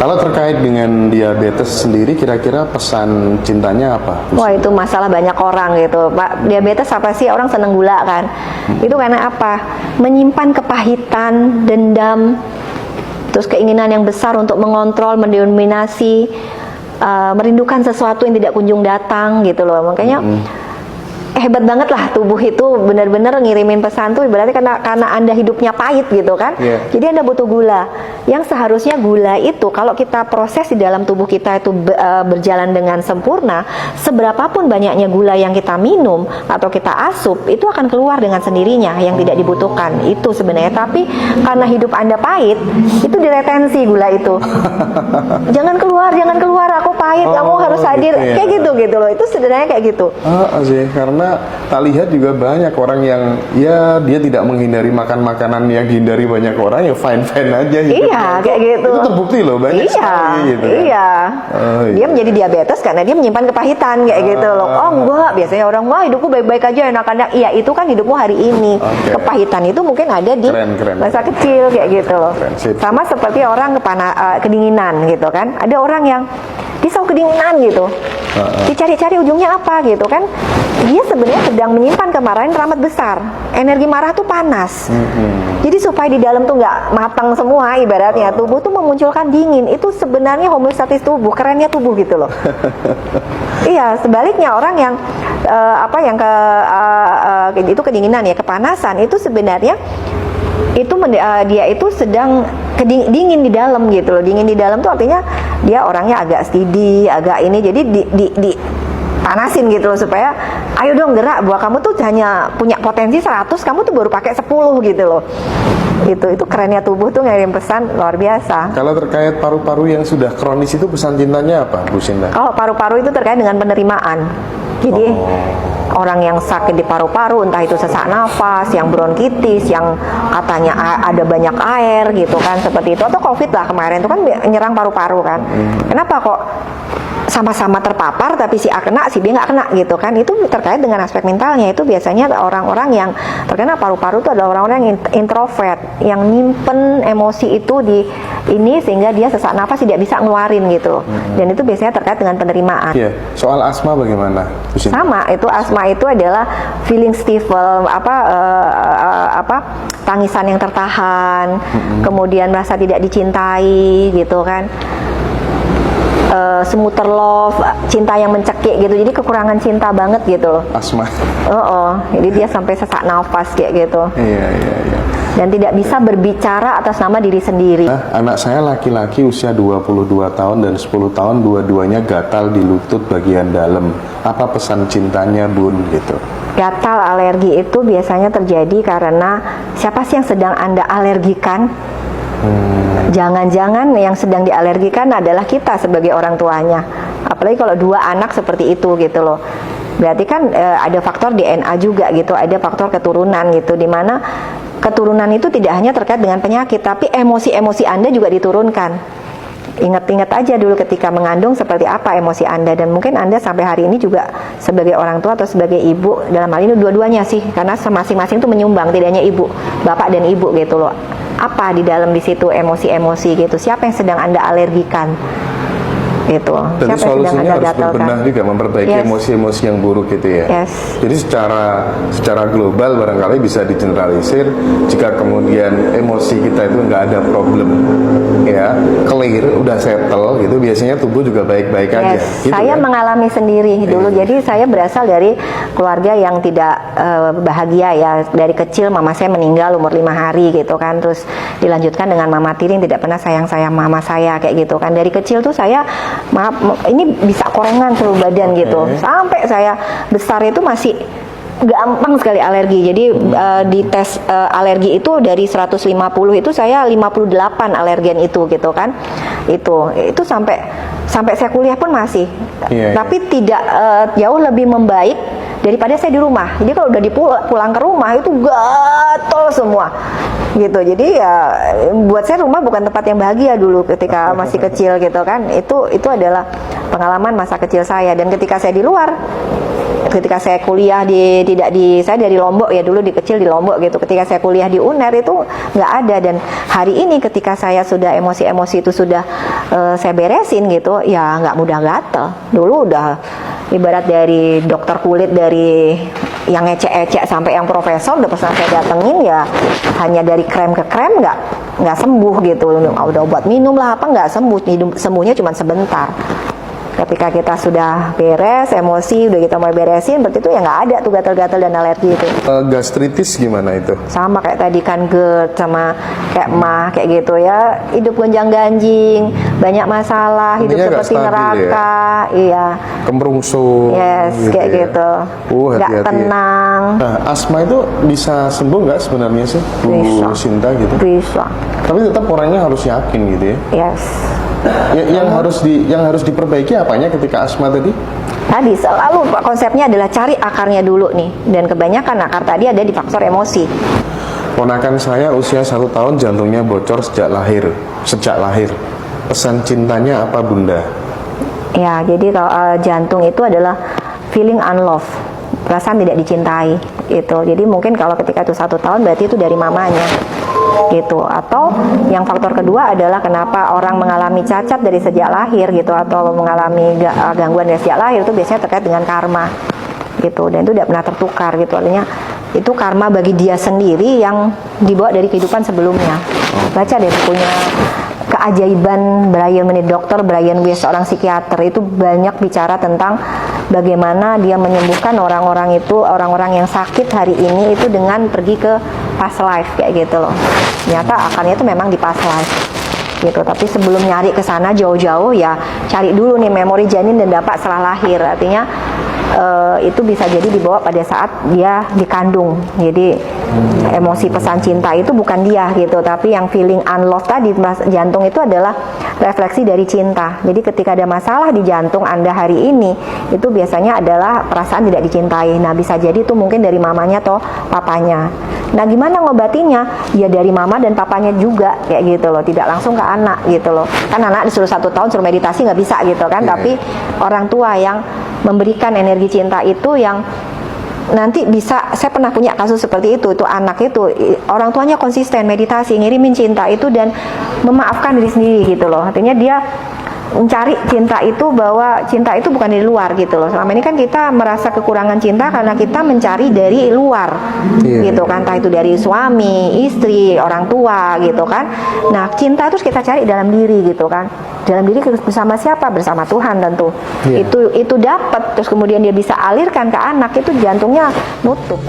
Kalau terkait dengan diabetes sendiri, kira-kira pesan cintanya apa? Wah, itu masalah banyak orang gitu, Pak. Diabetes apa sih? Orang seneng gula kan? Itu karena apa? Menyimpan kepahitan, dendam, terus keinginan yang besar untuk mengontrol, mendominasi, merindukan sesuatu yang tidak kunjung datang gitu loh. Makanya hebat banget lah tubuh itu benar-benar ngirimin pesan tuh berarti karena Anda hidupnya pahit gitu kan. Jadi Anda butuh gula. Yang seharusnya gula itu kalau kita proses di dalam tubuh kita itu berjalan dengan sempurna, seberapapun banyaknya gula yang kita minum atau kita asup itu akan keluar dengan sendirinya yang tidak dibutuhkan. Itu sebenarnya, tapi karena hidup Anda pahit, itu diretensi gula itu. Jangan keluar, aku pahit, kamu harus hadir. Gitu ya. Kayak gitu loh. Itu sebenarnya kayak gitu. Sih, karena tak lihat juga banyak orang yang ya dia tidak menghindari makan makanan yang dihindari banyak orang, ya fine aja gitu. Iya, kayak gitu. Itu terbukti loh banyak sekali gitu. Iya. Dia menjadi diabetes karena dia menyimpan kepahitan kayak gitu loh. Oh enggak, biasanya orang wah hidupku baik-baik aja enak-enak. Iya, itu kan hidupmu hari ini. Kepahitan itu mungkin ada di masa kecil kayak gitu loh. Sama seperti orang kedinginan gitu kan. Ada orang yang dia selalu kedinginan gitu. Dicari-cari ujungnya apa gitu kan. Dia sebenarnya sedang menyimpan kemarahan teramat besar. Energi marah tuh panas. Jadi supaya di dalam tuh nggak matang semua ibaratnya, tubuh tuh memunculkan dingin. Itu sebenarnya homeostatis tubuh, kerennya tubuh gitu loh. Iya, sebaliknya orang yang itu kedinginan ya, kepanasan itu sebenarnya itu dia itu sedang dingin di dalam gitu loh. Dingin di dalam tuh artinya dia orangnya agak steady, agak ini, jadi di panasin gitu loh supaya ayo dong gerak, bahwa kamu tuh hanya punya potensi 100, kamu tuh baru pakai 10 gitu loh. Itu kerennya tubuh tuh ngirim pesan luar biasa. Kalau terkait paru-paru yang sudah kronis itu pesan cintanya apa, Bu Sinta? Kalau paru-paru itu terkait dengan penerimaan. Jadi orang yang sakit di paru-paru, entah itu sesak nafas, yang bronkitis, yang katanya ada banyak air gitu kan, seperti itu, atau COVID lah kemarin itu kan menyerang paru-paru kan. Kenapa kok sama-sama terpapar tapi si A kena, si B nggak kena gitu kan? Itu terkait dengan aspek mentalnya. Itu biasanya orang-orang yang terkena paru-paru itu adalah orang-orang yang introvert, yang nyimpen emosi itu di ini sehingga dia sesak nafas tidak bisa ngeluarin gitu. Dan itu biasanya terkait dengan penerimaan. Iya. Soal asma bagaimana? Sama, itu asma itu adalah feeling stifle, tangisan yang tertahan, kemudian merasa tidak dicintai gitu kan. Smuter love, cinta yang mencekik gitu, jadi kekurangan cinta banget gitu loh. Asma. Jadi dia sampai sesak nafas kayak gitu. Iya. Dan tidak bisa berbicara atas nama diri sendiri. Anak saya laki-laki usia 22 tahun dan 10 tahun, dua-duanya gatal di lutut bagian dalam. Apa pesan cintanya, Bun, gitu? Gatal alergi itu biasanya terjadi karena siapa sih yang sedang Anda alergikan? Jangan-jangan yang sedang dialergikan adalah kita sebagai orang tuanya. Apalagi kalau dua anak seperti itu gitu loh. Berarti kan ada faktor DNA juga gitu, ada faktor keturunan gitu, dimana keturunan itu tidak hanya terkait dengan penyakit, tapi emosi-emosi Anda juga diturunkan. Ingat-ingat aja dulu ketika mengandung seperti apa emosi Anda, dan mungkin Anda sampai hari ini juga sebagai orang tua atau sebagai ibu, dalam hal ini dua-duanya sih, karena masing-masing itu menyumbang, tidak hanya ibu, bapak dan ibu gitu loh. Apa di dalam di situ emosi-emosi gitu, siapa yang sedang Anda alergikan gitu. Dan solusinya harus berbenah juga, memperbaiki emosi-emosi yang buruk gitu ya. Jadi secara global barangkali bisa digeneralisir, jika kemudian emosi kita itu nggak ada problem ya, clear, udah settle gitu, biasanya tubuh juga baik-baik aja. Gitu, saya mengalami sendiri dulu. Jadi saya berasal dari keluarga yang tidak bahagia ya. Dari kecil mama saya meninggal umur 5 hari gitu kan, terus dilanjutkan dengan mama tiri yang tidak pernah sayang-sayang mama saya kayak gitu kan. Dari kecil tuh saya ini bisa korengan seluruh badan gitu, sampai saya besar itu masih gampang sekali alergi. Jadi di tes alergi itu dari 150 itu saya 58 alergen itu gitu kan. Itu sampai saya kuliah pun masih. Tapi tidak jauh lebih membaik daripada saya di rumah. Jadi kalau udah pulang ke rumah itu gatel semua gitu. Jadi ya buat saya rumah bukan tempat yang bahagia dulu ketika masih kecil gitu kan. Itu adalah pengalaman masa kecil saya. Dan ketika saya di luar, ketika saya kuliah saya dari Lombok ya, dulu di kecil di Lombok gitu. Ketika saya kuliah di UNER itu nggak ada. Dan hari ini ketika saya sudah emosi-emosi itu sudah saya beresin gitu, ya nggak mudah gatel. Dulu udah ibarat dari dokter kulit, dari yang ecek-ecek sampai yang profesor udah pernah saya datengin, ya hanya dari krem ke krem nggak sembuh gitu. Udah obat minum lah apa nggak sembuh, sembuhnya cuma sebentar. Ketika kita sudah beres, emosi udah kita mulai beresin, berarti itu ya nggak ada tuh gatal-gatal dan alergi itu. Gastritis gimana itu? Sama kayak tadi kan, GERD sama kayak mah kayak gitu ya, hidup gonjang-ganjing, banyak masalah, hidup Ininya seperti nggak stabil neraka, iya, kemrungsung, yes, kayak ya. gitu, nggak Hati-hati. tenang. Nah, asma itu bisa sembuh nggak sebenarnya sih, Bu Bisa. Sinta gitu? Bisa, Tapi tetap orangnya harus yakin gitu ya. yes. Yang harus diperbaiki apanya ketika asma tadi? Tadi selalu konsepnya adalah cari akarnya dulu nih, dan kebanyakan akar tadi ada di faktor emosi. Ponakan saya usia 1 tahun jantungnya bocor sejak lahir. Pesan cintanya apa Bunda? Ya, jadi kalau jantung itu adalah feeling unloved, perasaan tidak dicintai itu. Jadi mungkin kalau ketika itu 1 tahun berarti itu dari mamanya gitu. Atau yang faktor kedua adalah kenapa orang mengalami cacat dari sejak lahir gitu, atau mengalami gangguan dari sejak lahir, itu biasanya terkait dengan karma gitu, dan itu tidak pernah tertukar gitu. Artinya itu karma bagi dia sendiri yang dibawa dari kehidupan sebelumnya. Baca deh bukunya Keajaiban Dr. Brian Weiss, seorang psikiater, itu banyak bicara tentang bagaimana dia menyembuhkan orang-orang yang sakit hari ini itu dengan pergi ke past life kayak gitu loh. Ternyata akarnya itu memang di past life gitu. Tapi sebelum nyari ke sana jauh-jauh, ya cari dulu nih memori janin dan dampak setelah lahir. Artinya itu bisa jadi dibawa pada saat dia dikandung. Jadi emosi pesan cinta itu bukan dia gitu, tapi yang feeling unloved tadi, jantung itu adalah refleksi dari cinta. Jadi ketika ada masalah di jantung Anda hari ini, itu biasanya adalah perasaan tidak dicintai. Nah, bisa jadi itu mungkin dari mamanya atau papanya. Nah, gimana ngobatinya? Ya dari mama dan papanya juga kayak gitu loh, tidak langsung ke anak gitu loh. Kan anak disuruh 1 tahun suruh meditasi nggak bisa gitu kan, tapi orang tua yang memberikan energi cinta itu yang nanti bisa, saya pernah punya kasus seperti itu anak itu orang tuanya konsisten meditasi, ngirimin cinta itu dan memaafkan diri sendiri gitu loh. Artinya dia mencari cinta itu, bahwa cinta itu bukan dari luar gitu loh. Selama ini kan kita merasa kekurangan cinta karena kita mencari dari luar gitu kan, entah itu dari suami, istri, orang tua gitu kan. Nah, cinta terus kita cari dalam diri gitu kan. Dalam diri bersama siapa? Bersama Tuhan tentu. Itu dapat, terus kemudian dia bisa alirkan ke anak, itu jantungnya nutup.